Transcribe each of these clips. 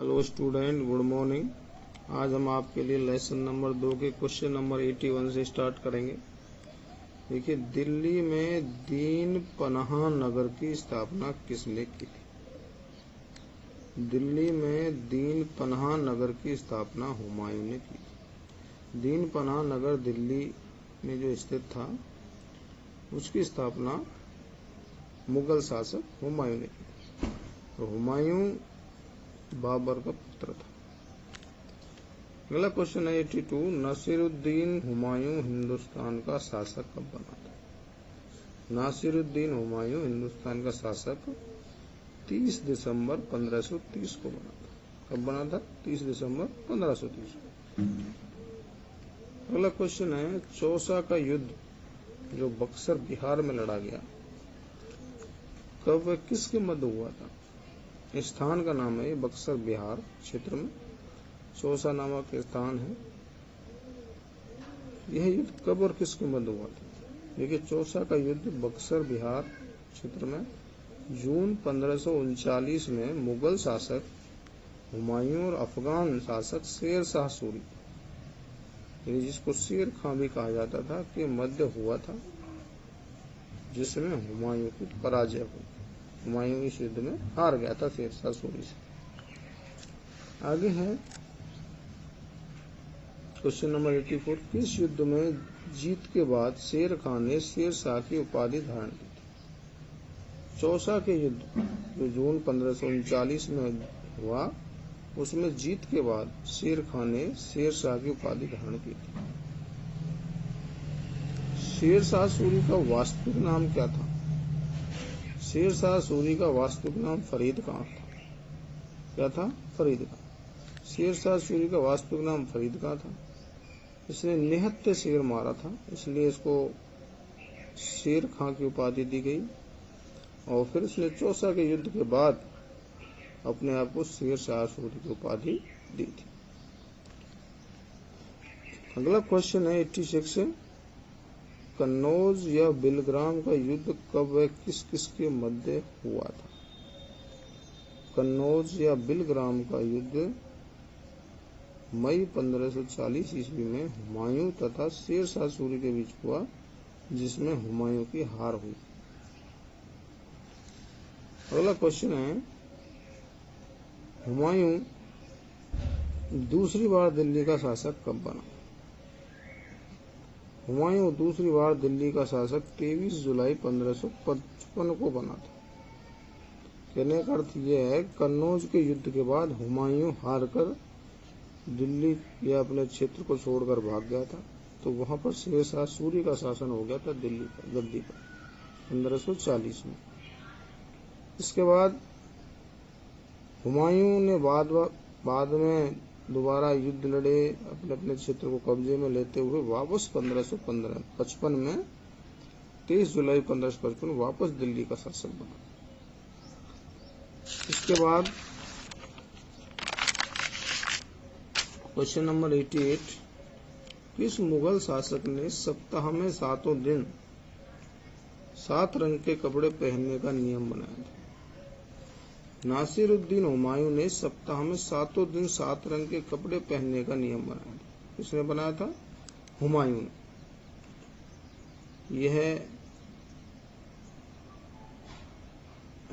Hello student, good morning. आज हम आपके लिए लेसन नंबर 2 के क्वेश्चन नंबर 81 से स्टार्ट करेंगे। देखिए, दिल्ली में दीन पनाह नगर की स्थापना किसने की थी? दिल्ली में दीन पनाह नगर की स्थापना हुमायूं ने की थी। दीन पनाह नगर दिल्ली में जो स्थित था, उसकी स्थापना मुगल शासक हुमायूं ने की थी। तो हुमायूं बाबर का पुत्र था। अगला क्वेश्चन है 82। नासिरुद्दीन हुमायूं हिंदुस्तान का शासक कब बना था? नासिरुद्दीन हुमायूं हिंदुस्तान का शासक 30 दिसंबर 1530 को बना था। कब बना था? 30 दिसंबर 1530 को। अगला क्वेश्चन है चौसा का युद्ध जो बक्सर बिहार में लड़ा गया, कब व किसके मध्य हुआ था? स्थान का नाम है बक्सर बिहार क्षेत्र में चौसा नामक स्थान है। यह युद्ध कब और किसके मध्य हुआ था? देखिए, चौसा का युद्ध बक्सर बिहार क्षेत्र में जून 1539 में मुगल शासक हुमायूं और अफगान शासक शेर शाह सूरी, जिसको शेर खां भी कहा जाता था, के मध्य हुआ था, जिसमें हुमायूं की पराजय हुई। हुमायूं इस युद्ध में हार गया था शेर शाह सूरी से। आगे है क्वेश्चन नंबर 84। किस युद्ध में जीत के बाद शेर खान ने शेर शाह की उपाधि धारण की थी? चौसा के युद्ध जो जून 1539 में हुआ, उसमें जीत के बाद शेर खान ने शेर शाह की उपाधि धारण की थी। शेर शाह सूरी का वास्तविक नाम क्या था? शेर शाह सूरी का वास्तविक नाम फरीद खां था। क्या था? फरीद खां। शेर शाह सूरी का वास्तविक नाम फरीद खां था। इसने निहत्थे शेर मारा था, इसलिए इसको शेर खां की उपाधि दी गई। और फिर इसने चौसा के युद्ध के बाद अपने आप को शेर शाह सूरी की उपाधि दी थी। अगला क्वेश्चन है 86। कन्नौज या बिलग्राम का युद्ध कब व किस किस के मध्य हुआ था? कन्नौज या बिलग्राम का युद्ध मई 1540 ईस्वी में हुमायूं तथा शेर शाह सूरी के बीच हुआ, जिसमें हुमायूं की हार हुई। अगला क्वेश्चन है हुमायूं दूसरी बार दिल्ली का शासक कब बना? हुमायूं दूसरी बार दिल्ली का शासक 23 जुलाई 1555 को बना था। कहने का अर्थ यह है, कन्नौज के युद्ध के बाद हुमायूं हारकर दिल्ली या अपने क्षेत्र को छोड़कर भाग गया था, तो वहां पर शेर शाह सूरी का शासन हो गया था दिल्ली पर, गद्दी पर 1540 में। इसके बाद हुमायूं ने बाद में दोबारा युद्ध लड़े, अपने अपने क्षेत्र को कब्जे में लेते हुए वापस 1555 में 23 जुलाई 1555 वापस दिल्ली का शासक बना। इसके बाद क्वेश्चन नंबर 88। किस मुगल शासक ने सप्ताह में 7 दिन 7 रंग के कपड़े पहनने का नियम बनाया था? नासिरुद्दीन हुमायूं ने सप्ताह में 7 दिन 7 रंग के कपड़े पहनने का नियम बनाया था। किसने बनाया था? हुमायूं ने। यह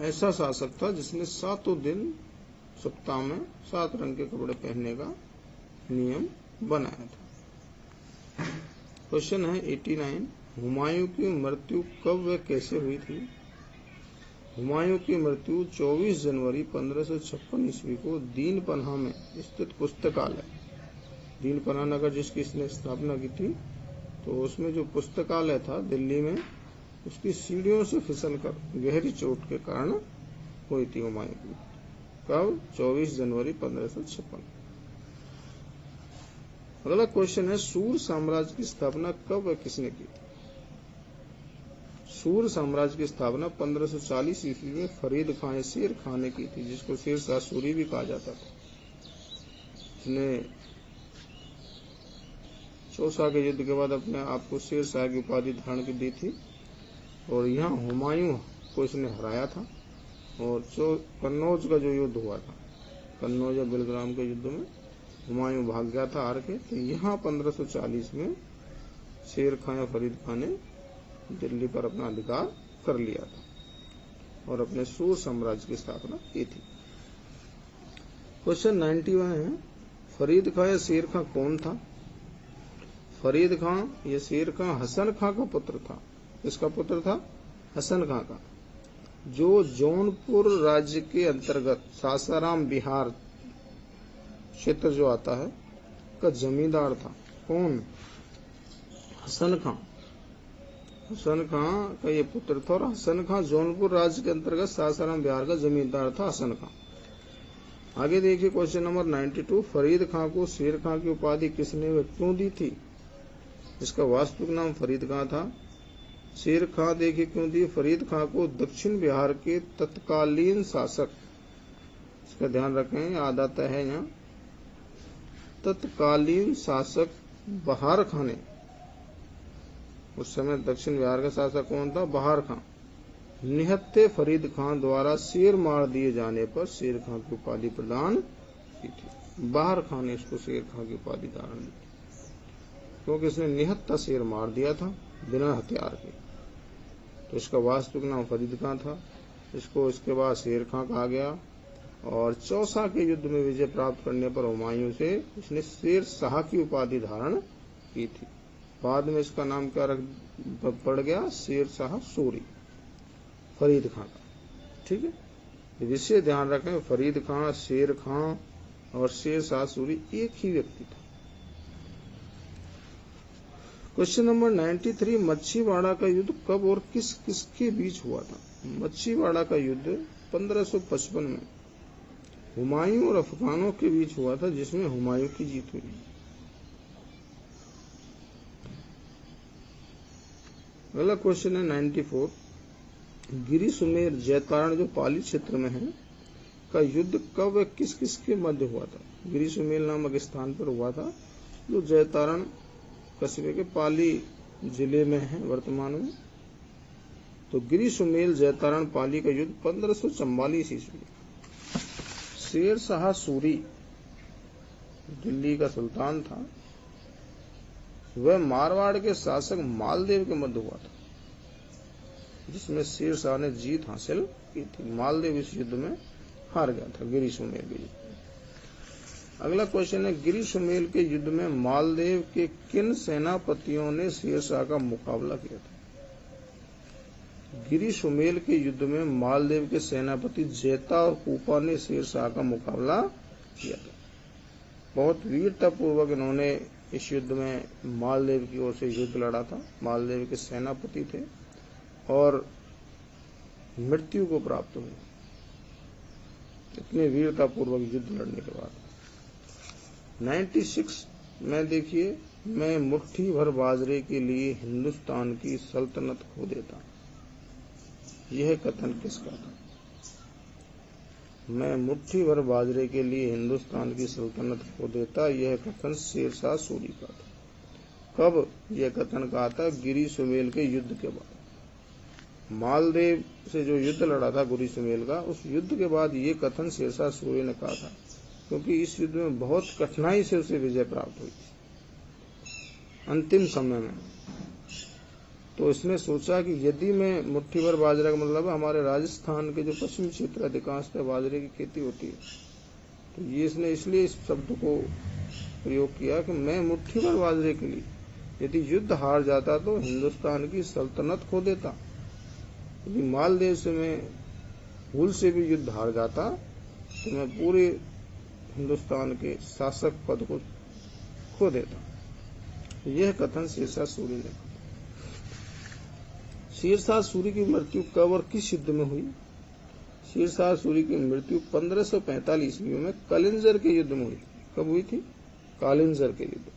ऐसा शासक था जिसने 7 दिन सप्ताह में 7 रंग के कपड़े पहनने का नियम बनाया था। क्वेश्चन है 89। हुमायूं की मृत्यु कब व कैसे हुई थी? हुमायूं की मृत्यु 24 जनवरी 1556 ईस्वी को दीन पनाह में स्थित पुस्तकालय, दीन पनाह नगर जिसकी इसने स्थापना की थी, तो उसमें जो पुस्तकालय था दिल्ली में, उसकी सीढ़ियों से फिसलकर गहरी चोट के कारण हुई थी हुमायूं की। कब? 24 जनवरी 1556। अगला क्वेश्चन है सूर साम्राज्य की स्थापना कब व किसने की थी? सूर साम्राज्य की स्थापना 1540 ईस्वी में फरीद खां शेर खां ने की थी, जिसको शेर शाह सूरी भी कहा जाता था। इसने चौसा के युद्ध के बाद अपने आप को शेर शाह की उपाधि धारण की दी थी, और यहाँ हुमायूं को इसने हराया था। और कन्नौज का जो युद्ध हुआ था, कन्नौज या बेलग्राम के युद्ध में हुमायूं भाग गया था हार के। तो यहाँ 1540 में शेर खां या फरीद खां ने दिल्ली पर अपना अधिकार कर लिया था और अपने सूर साम्राज्य की स्थापना की थी। क्वेश्चन 91 है, फरीद खां या शेर खां कौन था? फरीद खां या शेर खां हसन खां का पुत्र था। किसका पुत्र था? हसन खां का, जो जौनपुर राज्य के अंतर्गत सासाराम बिहार क्षेत्र जो आता है का जमींदार था। कौन? हसन खां। हसन खां का ये पुत्र था और हसन खां जौनपुर राज्य के अंतर्गत सासाराम बिहार का जमींदार था हसन खां। आगे देखिए क्वेश्चन नंबर 92, फरीद खां को शेर खां की उपाधि किसने व क्यों दी थी? इसका वास्तविक नाम फरीद खां था। शेर खां देखिए क्यों दी? फरीद खां को दक्षिण बिहार के तत्कालीन शासक, इसका ध्यान रखें, याद आता है यहाँ, तत्कालीन शासक बहार खां ने, उस समय दक्षिण बिहार का शासक कौन था? बहार खां, निहत्थे फरीद खां द्वारा शेर मार दिए जाने पर शेर खां की उपाधि प्रदान की थी। बहार खां ने इसको शेर खां की उपाधि धारण की क्योंकि इसने निहत्था शेर मार दिया था बिना हथियार के। तो इसका वास्तविक नाम फरीद खां था। इसको इसके बाद शेर खां कहा गया और चौसा के युद्ध में विजय प्राप्त करने पर हुमायूं से इसने शेर शाह की उपाधि धारण की थी। बाद में इसका नाम क्या पड़ गया? शेर शाह सूरी, फरीद खां का। ठीक है, विषय ध्यान रखें, फरीद खां, शेर खां और शेर शाह सूरी एक ही व्यक्ति था। क्वेश्चन नंबर 93, मच्छीवाड़ा का युद्ध कब और किस किसके बीच हुआ था? मच्छीवाड़ा का युद्ध 1555 में हुमायूं और अफगानों के बीच हुआ था, जिसमें हुमायूं की जीत हुई। अगला क्वेश्चन है 94, गिरी सुमेर जैतारण जो पाली क्षेत्र में है का युद्ध कब व किस किस के मध्य हुआ था? गिरी सुमेर नामक स्थान पर हुआ था जो जैतारण कस्बे के पाली जिले में है वर्तमान में। तो गिरी सुमेल जैतारण पाली का युद्ध 1544 ईस्वी। शेर शाह सूरी दिल्ली का सुल्तान था, वह मारवाड़ के शासक मालदेव के मध्य हुआ था, जिसमें शेर शाह ने जीत हासिल की थी। मालदेव इस युद्ध में हार गया था, गिरी सुमेल के युद्ध में। अगला क्वेश्चन है, गिरी सुमेल के युद्ध में मालदेव के किन सेनापतियों ने शेर शाह का मुकाबला किया था? गिरी सुमेल के युद्ध में मालदेव के सेनापति जैता और कूपा ने शेर शाह का मुकाबला किया था। बहुत वीरता पूर्वक इन्होंने इस युद्ध में मालदेव की ओर से युद्ध लड़ा था। मालदेव के सेनापति थे और मृत्यु को प्राप्त हुई इतने वीरता पूर्वक युद्ध लड़ने के बाद। 96 में देखिए, मैं मुट्ठी भर बाजरे के लिए हिंदुस्तान की सल्तनत खो देता, यह कथन किसका था? मैं मुट्ठी भर बाजरे के लिए हिंदुस्तान की सल्तनत खो देता, यह कथन शेर शाह सूरी का था। कब यह कथन कहा था? गिरी सुमेल के युद्ध के बाद। मालदेव से जो युद्ध लड़ा था गिरी सुमेल का, उस युद्ध के बाद ये कथन शेर शाह सूरी ने कहा था, क्योंकि इस युद्ध में बहुत कठिनाई से उसे विजय प्राप्त हुई थी अंतिम समय में। तो इसने सोचा कि यदि मैं मुट्ठी भर बाजरा का मतलब हमारे राजस्थान के जो पश्चिमी क्षेत्र अधिकांश पे बाजरे की खेती होती है, तो ये इसने इसलिए इस शब्द को प्रयोग किया कि मैं मुट्ठी भर बाजरे के लिए यदि युद्ध हार जाता तो हिंदुस्तान की सल्तनत खो देता। यदि मालदेव से मैं भूल से भी युद्ध हार जाता तो मैं पूरे हिंदुस्तान के शासक पद को खो देता। यह कथन शेर शाह सूरी ने। शेर शाह सूरी की मृत्यु कब और किस युद्ध में हुई? शेर शाह सूरी की मृत्यु 1545 ईस्वी में कलिंजर के युद्ध में हुई। कब हुई थी? कालिंजर के युद्ध।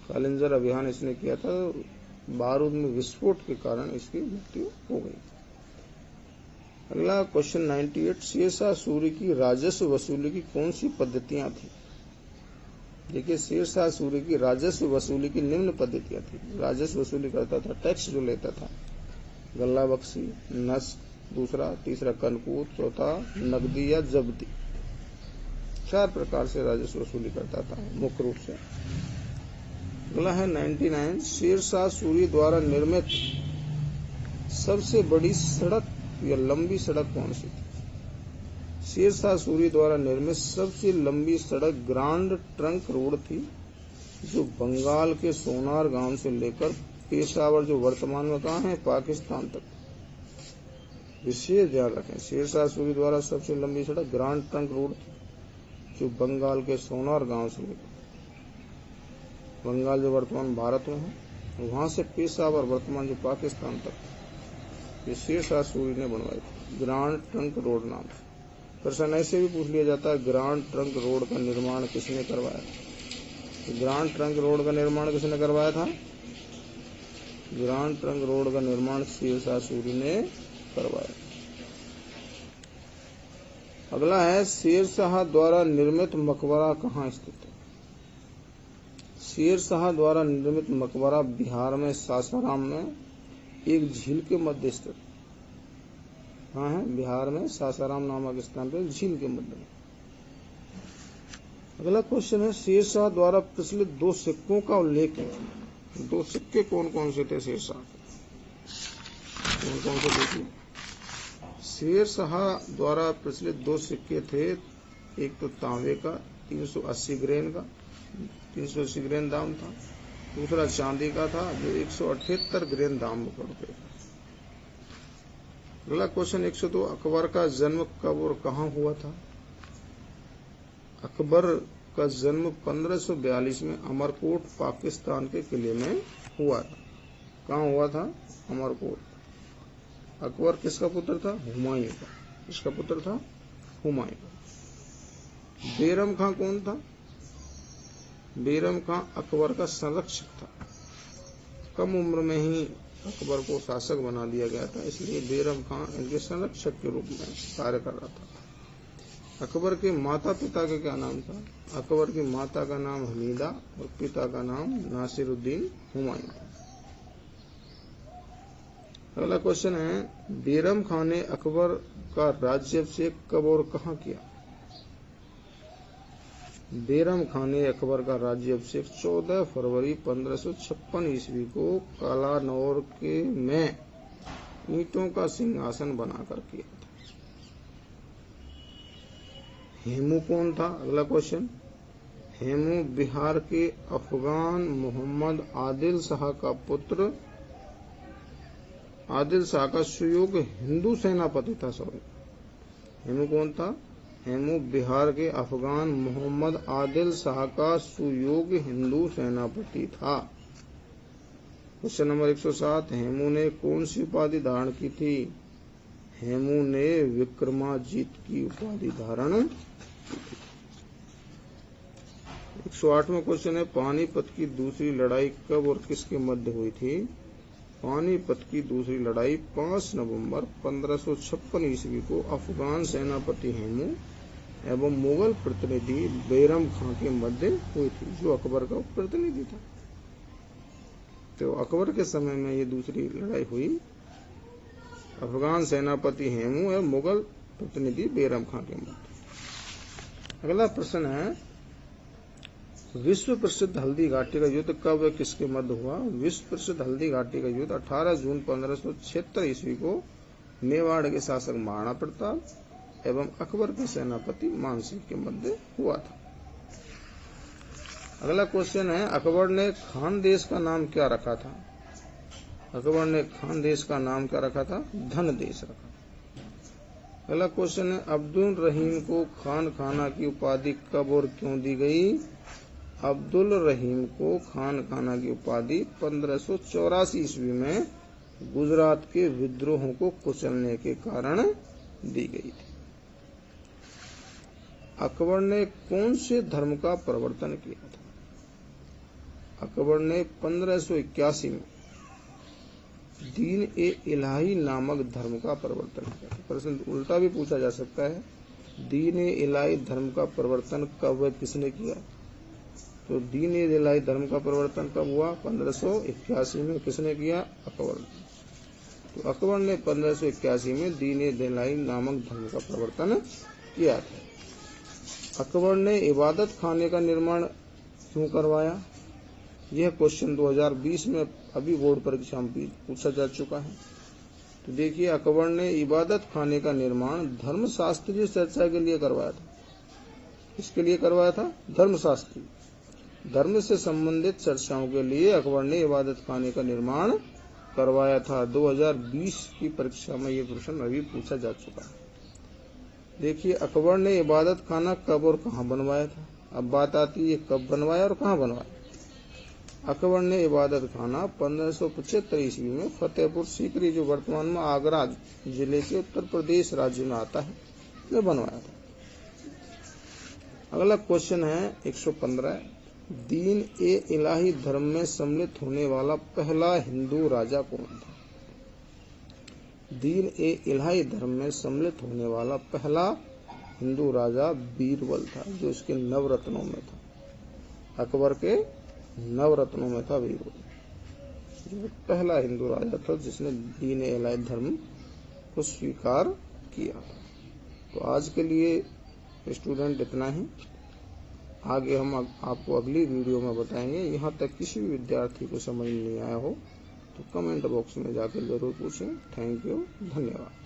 कालिंजर अभियान इसने किया था, बारूद में विस्फोट के कारण इसकी मृत्यु हो गई। अगला क्वेश्चन 98, शेर शाह सूरी की राजस्व वसूली की कौन सी पद्धतियां थी? देखिए, शेर शाह सूरी की राजस्व वसूली की निम्न पद्धतियां थी। राजस्व वसूली करता था, टैक्स जो लेता था, गल्ला बख्शी, नस्क, दूसरा, तीसरा कनकूत, चौथा नकदी या जब्ती। 4 प्रकार से राजस्व वसूली करता था मुख्य रूप से। अगला है 99, शेर शाह सूरी द्वारा निर्मित सबसे बड़ी सड़क या लंबी सड़क कौन सी थी? शेर शाह सूरी द्वारा निर्मित सबसे लंबी सड़क ग्रांड ट्रंक रोड थी, जो बंगाल के सोनार गांव से लेकर पेशावर, जो वर्तमान में कहाँ है, पाकिस्तान तक। विशेष ध्यान रखें, शेर शाह सूरी द्वारा सबसे लंबी सड़क ग्रांड ट्रंक रोड थी, जो बंगाल के सोनार गांव से लेकर, बंगाल जो वर्तमान भारत में है, वहां से पेशावर, वर्तमान जो पाकिस्तान तक, ये शेर शाह सूरी ने बनवाई थी ग्रांड ट्रंक रोड नाम से। प्रश्न ऐसे भी पूछ लिया जाता है, ग्रांड ट्रंक रोड का निर्माण किसने करवाया? ग्रांड ट्रंक रोड का निर्माण किसने करवाया था? ग्रांड ट्रंक रोड का निर्माण शेर शाह सूरी ने करवाया। अगला है, शेर शाह द्वारा निर्मित मकबरा कहाँ स्थित है? शेर शाह द्वारा निर्मित मकबरा बिहार में सासाराम में एक झील के मध्य स्थित। हाँ है, बिहार में सासाराम नामक स्थान पर झील के मध्य में। अगला क्वेश्चन है, शेर शाह द्वारा प्रचलित 2 सिक्कों का उल्लेख है। 2 सिक्के कौन कौन से थे शेर शाह के? कौन कौन से देखिए। शेर शाह द्वारा प्रचलित 2 सिक्के थे, एक तो तांबे का 380 ग्रेन का, 380 ग्रेन दाम था, दूसरा चांदी का था जो 178 ग्रेन दाम पर रुपए था। अगला क्वेश्चन 102, अकबर का जन्म कब और कहाँ हुआ था? अकबर का जन्म 1542 में अमरकोट, पाकिस्तान के किले में हुआ था। कहाँ हुआ था? अमरकोट। अकबर किसका पुत्र था? हुमायूं का। किसका पुत्र था? हुमायूं का। बैरम खां कौन था? बैरम खां अकबर का संरक्षक था। कम उम्र में ही अकबर को शासक बना दिया गया था, इसलिए बैरम खां इनके संरक्षक के रूप में कार्य कर रहा था। अकबर के माता पिता का क्या नाम था? अकबर की माता का नाम हमीदा और पिता का नाम नासिरुद्दीन हुमायूं था। अगला क्वेश्चन है, बैरम खां ने अकबर का राज्याभिषेक कब और कहाँ किया? बैरम खां ने अकबर का राज्याभिषेक 14 फरवरी 1556 ईस्वी को कालानौर के में ईंटों का सिंहासन बनाकर किया था। हेमू कौन था? अगला क्वेश्चन, हेमू बिहार के अफगान मोहम्मद आदिल शाह का पुत्र, आदिल शाह का सुयोग्य हिंदू सेनापति था। हेमू कौन था? हेमू बिहार के अफगान मोहम्मद आदिल शाह का सुयोग्य हिंदू सेनापति था। क्वेश्चन नंबर 107, हेमू ने कौन सी उपाधि धारण की थी? हेमू ने विक्रमाजीत की उपाधि धारण की थी। 108वां क्वेश्चन है, पानीपत की दूसरी लड़ाई कब और किसके मध्य हुई थी? पानीपत की दूसरी लड़ाई 5 नवंबर 1556 ईस्वी को अफगान सेनापति हेमू एवं मुगल प्रतिनिधि बैरम खां के मध्य हुई थी, जो अकबर का प्रतिनिधि था। तो अकबर के समय में ये दूसरी लड़ाई हुई अफगान सेनापति हेमू एवं मुगल प्रतिनिधि बैरम खां के मध्य। अगला प्रश्न है, विश्व प्रसिद्ध हल्दी घाटी का युद्ध कब व किसके मध्य हुआ? विश्व प्रसिद्ध हल्दी घाटी का युद्ध 18 जून 1576 ईस्वी को मेवाड़ के शासक महाराणा प्रताप एवं अकबर के सेनापति मानसिंह के मध्य हुआ था। अगला क्वेश्चन है, अकबर ने खान देश का नाम क्या रखा था? अकबर ने खान देश का नाम क्या रखा था? धन देश रखा। अगला क्वेश्चन है, अब्दुल रहीम को खान खाना की उपाधि कब और क्यों दी गई? अब्दुल रहीम को खान खाना की उपाधि 1584 ईस्वी में गुजरात के विद्रोहों को कुचलने के कारण दी गई थी। अकबर ने कौन से धर्म का प्रवर्तन किया था? अकबर ने 1581 में दीन ए इलाही नामक धर्म का प्रवर्तन किया था। प्रश्न उल्टा भी पूछा जा सकता है, दीन ए इलाही धर्म का प्रवर्तन कब व किसने किया? तो दीन ए इलाही धर्म का प्रवर्तन कब हुआ? 1581 में। किसने किया? अकबर ने। तो अकबर ने 1581 में दीन ए इलाही नामक धर्म का प्रवर्तन किया था। अकबर ने इबादत खाने का निर्माण क्यों करवाया? यह क्वेश्चन 2020 में अभी बोर्ड परीक्षा में पूछा जा चुका है। तो देखिए, अकबर ने इबादत खाने का निर्माण धर्मशास्त्रीय चर्चा के लिए करवाया था। किसके लिए करवाया था? धर्मशास्त्री। धर्म से संबंधित चर्चाओं के लिए अकबर ने इबादत खाने का निर्माण करवाया था। 2020 की परीक्षा में यह प्रश्न अभी पूछा जा चुका है। देखिए, अकबर ने इबादत खाना कब और कहाँ बनवाया था? अब बात आती है कब बनवाया और कहाँ बनवाया। अकबर ने इबादत खाना 1575 ईस्वी में फतेहपुर सीकरी, जो वर्तमान में आगरा जिले के उत्तर प्रदेश राज्य में आता है, में बनवाया था। अगला क्वेश्चन है 115, दीन ए इलाही धर्म में सम्मिलित होने वाला पहला हिंदू राजा कौन था? दीन ए इलाही धर्म में सम्मिलित होने वाला पहला हिंदू राजा बीरबल था, जो इसके नवरत्नों में था। अकबर के नवरत्नों में था बीरबल, जो पहला हिंदू राजा था जिसने दीन ए इलाही धर्म को स्वीकार किया। तो आज के लिए स्टूडेंट इतना ही। आगे हम आपको अगली वीडियो में बताएंगे। यहाँ तक किसी भी विद्यार्थी को समझ नहीं आया हो तो कमेंट बॉक्स में जाकर जरूर पूछें। थैंक यू, धन्यवाद।